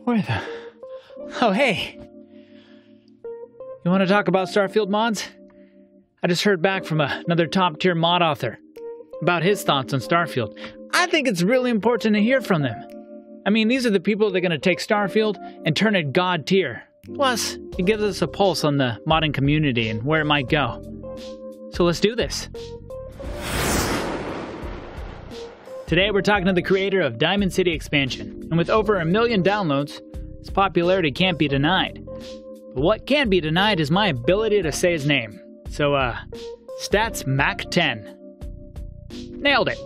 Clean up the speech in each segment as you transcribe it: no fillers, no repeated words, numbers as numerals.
Where the... Oh, hey! You want to talk about Starfield mods? I just heard back from another top-tier mod author about his thoughts on Starfield. I think it's really important to hear from them. I mean, these are the people that are going to take Starfield and turn it god tier. Plus, it gives us a pulse on the modding community and where it might go. So let's do this. Today we're talking to the creator of Diamond City Expansion, and with over 1 million downloads, his popularity can't be denied. But what can be denied is my ability to say his name. So, Statsmakten. Nailed it.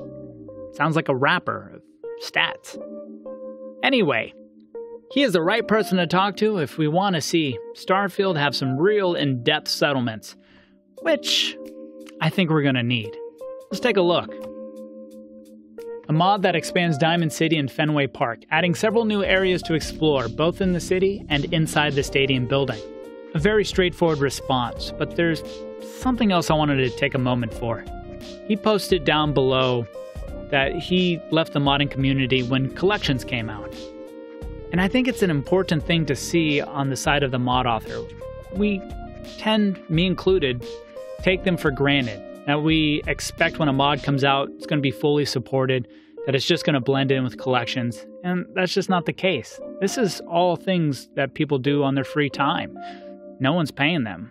Sounds like a rapper of stats. Anyway, he is the right person to talk to if we want to see Starfield have some real in-depth settlements, which I think we're going to need. Let's take a look. A mod that expands Diamond City and Fenway Park, adding several new areas to explore, both in the city and inside the stadium building. A very straightforward response, but there's something else I wanted to take a moment for. He posted down below that he left the modding community when collections came out. And I think it's an important thing to see on the side of the mod author. We tend, me included, take them for granted. That we expect when a mod comes out, it's going to be fully supported, that it's just going to blend in with collections, and that's just not the case. This is all things that people do on their free time. No one's paying them.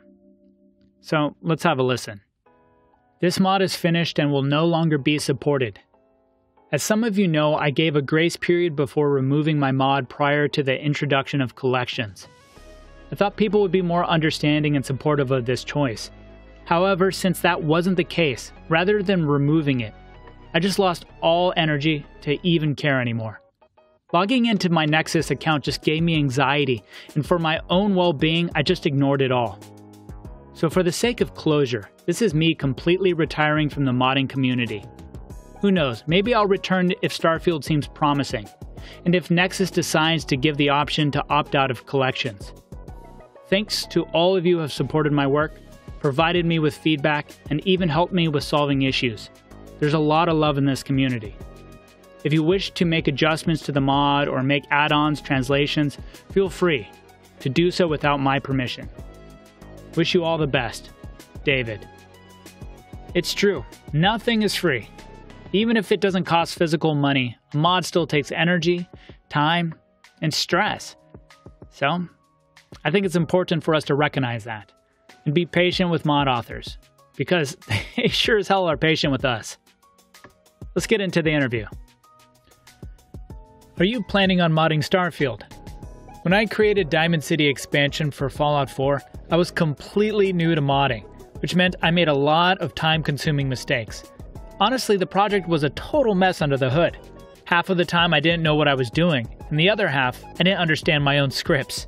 So let's have a listen. This mod is finished and will no longer be supported. As some of you know, I gave a grace period before removing my mod prior to the introduction of collections. I thought people would be more understanding and supportive of this choice. However, since that wasn't the case, rather than removing it, I just lost all energy to even care anymore. Logging into my Nexus account just gave me anxiety, and for my own well-being, I just ignored it all. So for the sake of closure, this is me completely retiring from the modding community. Who knows, maybe I'll return if Starfield seems promising, and if Nexus decides to give the option to opt out of collections. Thanks to all of you who have supported my work, provided me with feedback, and even helped me with solving issues. There's a lot of love in this community. If you wish to make adjustments to the mod or make add-ons, translations, feel free to do so without my permission. Wish you all the best, David. It's true, nothing is free. Even if it doesn't cost physical money, a mod still takes energy, time, and stress. So, I think it's important for us to recognize that. And be patient with mod authors, because they sure as hell are patient with us. Let's get into the interview. Are you planning on modding Starfield? When I created Diamond City Expansion for Fallout 4, I was completely new to modding, which meant I made a lot of time-consuming mistakes. Honestly, the project was a total mess under the hood. Half of the time I didn't know what I was doing, and the other half, I didn't understand my own scripts.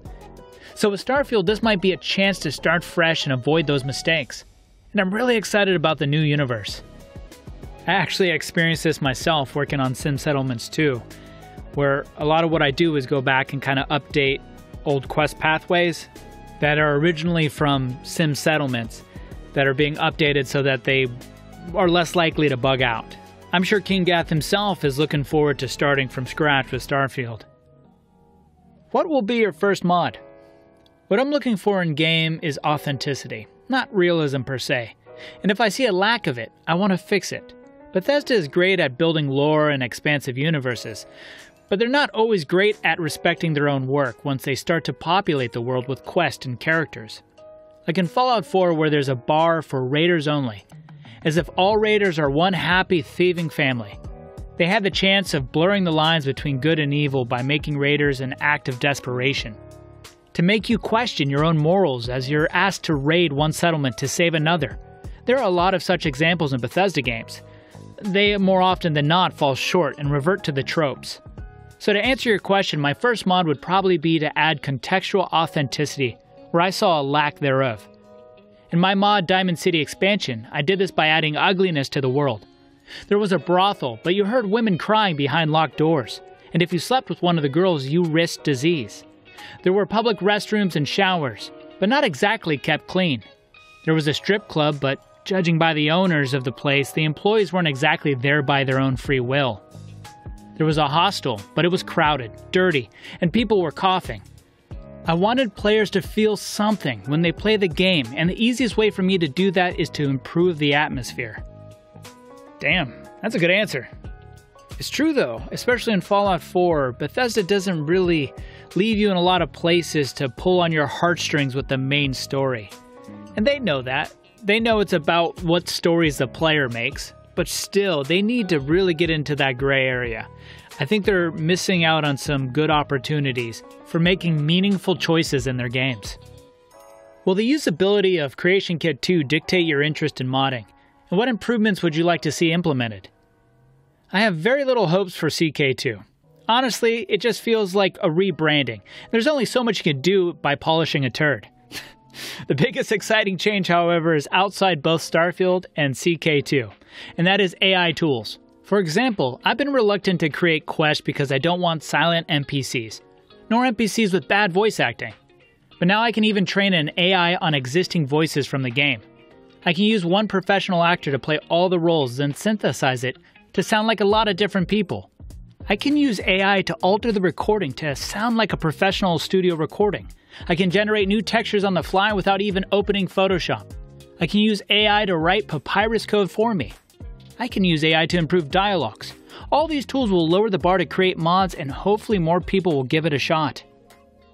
So with Starfield, this might be a chance to start fresh and avoid those mistakes. And I'm really excited about the new universe. I actually experienced this myself working on Sim Settlements 2, where a lot of what I do is go back and kind of update old quest pathways that are originally from Sim Settlements that are being updated so that they are less likely to bug out. I'm sure King Gath himself is looking forward to starting from scratch with Starfield. What will be your first mod? What I'm looking for in-game is authenticity, not realism per se. And if I see a lack of it, I want to fix it. Bethesda is great at building lore and expansive universes, but they're not always great at respecting their own work once they start to populate the world with quests and characters. Like in Fallout 4 where there's a bar for raiders only, as if all raiders are one happy thieving family. They had the chance of blurring the lines between good and evil by making raiders an act of desperation. To make you question your own morals as you're asked to raid one settlement to save another. There are a lot of such examples in Bethesda games. They, more often than not, fall short and revert to the tropes. So to answer your question, my first mod would probably be to add contextual authenticity, where I saw a lack thereof. In my mod Diamond City Expansion, I did this by adding ugliness to the world. There was a brothel, but you heard women crying behind locked doors, and if you slept with one of the girls, you risked disease. There were public restrooms and showers, but not exactly kept clean. There was a strip club, but judging by the owners of the place, the employees weren't exactly there by their own free will. There was a hostel, but it was crowded, dirty, and people were coughing. I wanted players to feel something when they play the game, and the easiest way for me to do that is to improve the atmosphere. Damn, that's a good answer. It's true though, especially in Fallout 4, Bethesda doesn't really leave you in a lot of places to pull on your heartstrings with the main story. And they know that. They know it's about what stories the player makes, but still, they need to really get into that gray area. I think they're missing out on some good opportunities for making meaningful choices in their games. Will the usability of Creation Kit 2 dictate your interest in modding? And what improvements would you like to see implemented? I have very little hopes for CK2. Honestly, it just feels like a rebranding. There's only so much you can do by polishing a turd. The biggest exciting change, however, is outside both Starfield and CK2, and that is AI tools. For example, I've been reluctant to create quests because I don't want silent NPCs, nor NPCs with bad voice acting. But now I can even train an AI on existing voices from the game. I can use one professional actor to play all the roles, then synthesize it to sound like a lot of different people. I can use AI to alter the recording to sound like a professional studio recording. I can generate new textures on the fly without even opening Photoshop. I can use AI to write papyrus code for me. I can use AI to improve dialogues. All these tools will lower the bar to create mods, and hopefully more people will give it a shot.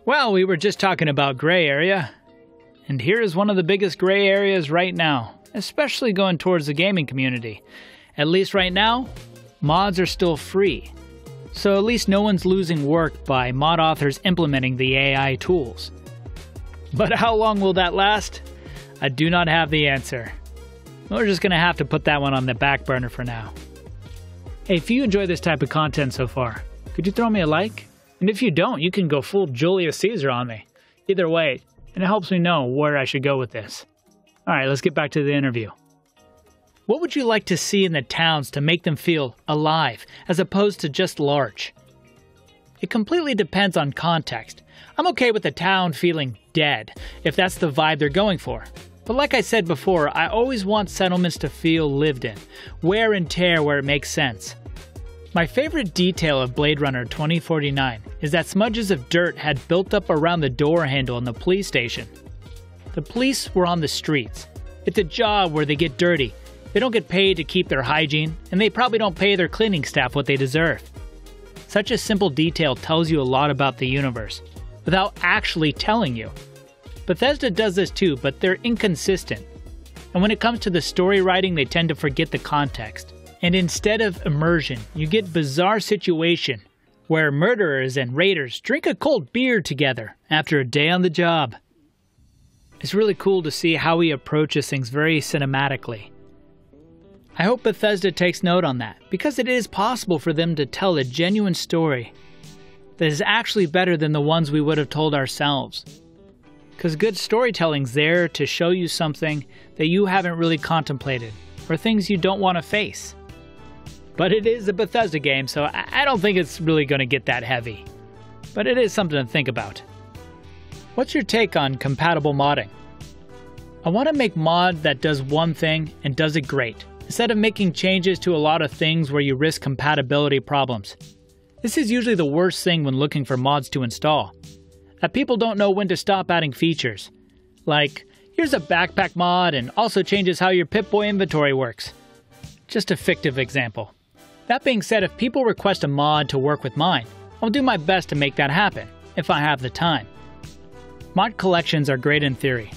Well, we were just talking about gray area. And here is one of the biggest gray areas right now, especially going towards the gaming community. At least right now, mods are still free. So at least no one's losing work by mod authors implementing the AI tools. But how long will that last? I do not have the answer. We're just going to have to put that one on the back burner for now. Hey, if you enjoy this type of content so far, could you throw me a like? And if you don't, you can go full Julius Caesar on me. Either way, it helps me know where I should go with this. Alright, let's get back to the interview. What would you like to see in the towns to make them feel alive, as opposed to just large? It completely depends on context. I'm okay with the town feeling dead, if that's the vibe they're going for. But like I said before, I always want settlements to feel lived in, wear and tear where it makes sense. My favorite detail of Blade Runner 2049 is that smudges of dirt had built up around the door handle in the police station. The police were on the streets. It's a job where they get dirty. They don't get paid to keep their hygiene, and they probably don't pay their cleaning staff what they deserve. Such a simple detail tells you a lot about the universe, without actually telling you. Bethesda does this too, but they're inconsistent. And when it comes to the story writing, they tend to forget the context. And instead of immersion, you get bizarre situation where murderers and raiders drink a cold beer together after a day on the job. It's really cool to see how he approaches things very cinematically. I hope Bethesda takes note on that, because it is possible for them to tell a genuine story that is actually better than the ones we would have told ourselves. Because good storytelling's there to show you something that you haven't really contemplated, or things you don't want to face. But it is a Bethesda game, so I don't think it's really going to get that heavy. But it is something to think about. What's your take on compatible modding? I want to make mod that does one thing and does it great, instead of making changes to a lot of things where you risk compatibility problems. This is usually the worst thing when looking for mods to install. That people don't know when to stop adding features. Like, here's a backpack mod and also changes how your Pip-Boy inventory works. Just a fictive example. That being said, if people request a mod to work with mine, I'll do my best to make that happen, if I have the time. Mod collections are great in theory,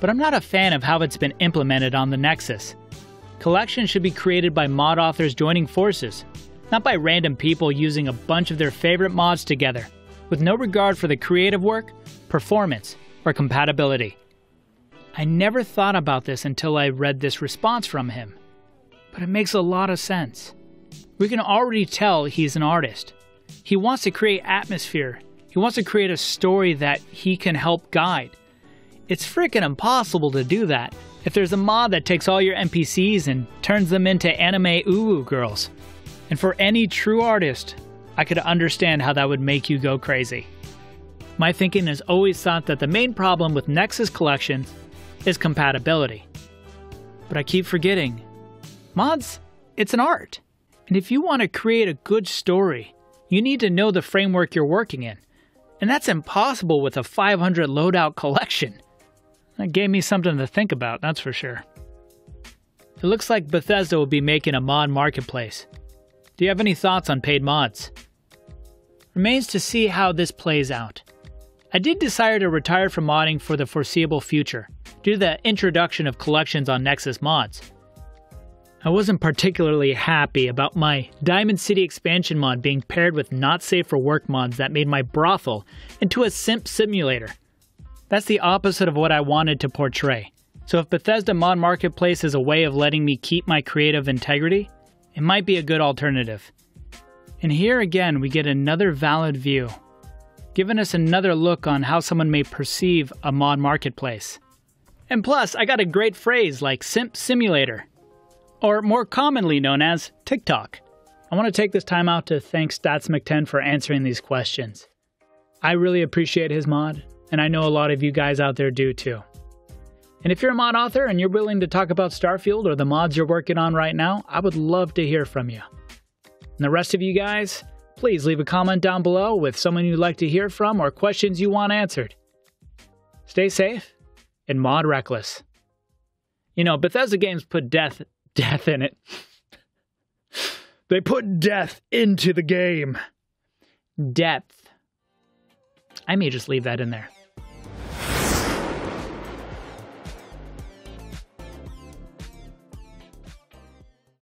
but I'm not a fan of how it's been implemented on the Nexus. Collections should be created by mod authors joining forces, not by random people using a bunch of their favorite mods together, with no regard for the creative work, performance, or compatibility. I never thought about this until I read this response from him, but it makes a lot of sense. We can already tell he's an artist. He wants to create atmosphere. He wants to create a story that he can help guide. It's freaking impossible to do that if there's a mod that takes all your NPCs and turns them into anime uwu girls. And for any true artist, I could understand how that would make you go crazy. My thinking has always thought that the main problem with Nexus collections is compatibility. But I keep forgetting. Mods, it's an art. And if you want to create a good story, you need to know the framework you're working in. And that's impossible with a 500 loadout collection. That gave me something to think about, that's for sure. It looks like Bethesda will be making a mod marketplace. Do you have any thoughts on paid mods? Remains to see how this plays out. I did decide to retire from modding for the foreseeable future, due to the introduction of collections on Nexus mods. I wasn't particularly happy about my Diamond City expansion mod being paired with not safe for work mods that made my brothel into a simp simulator. That's the opposite of what I wanted to portray. So if Bethesda Mod Marketplace is a way of letting me keep my creative integrity, it might be a good alternative. And here again we get another valid view, giving us another look on how someone may perceive a mod marketplace. And plus, I got a great phrase like simp simulator, or more commonly known as TikTok. I want to take this time out to thank Statsmakten for answering these questions. I really appreciate his mod, and I know a lot of you guys out there do too. And if you're a mod author and you're willing to talk about Starfield or the mods you're working on right now, I would love to hear from you. And the rest of you guys, please leave a comment down below with someone you'd like to hear from or questions you want answered. Stay safe and mod reckless. You know, Bethesda games put death in it. They put death into the game. Depth. I may just leave that in there.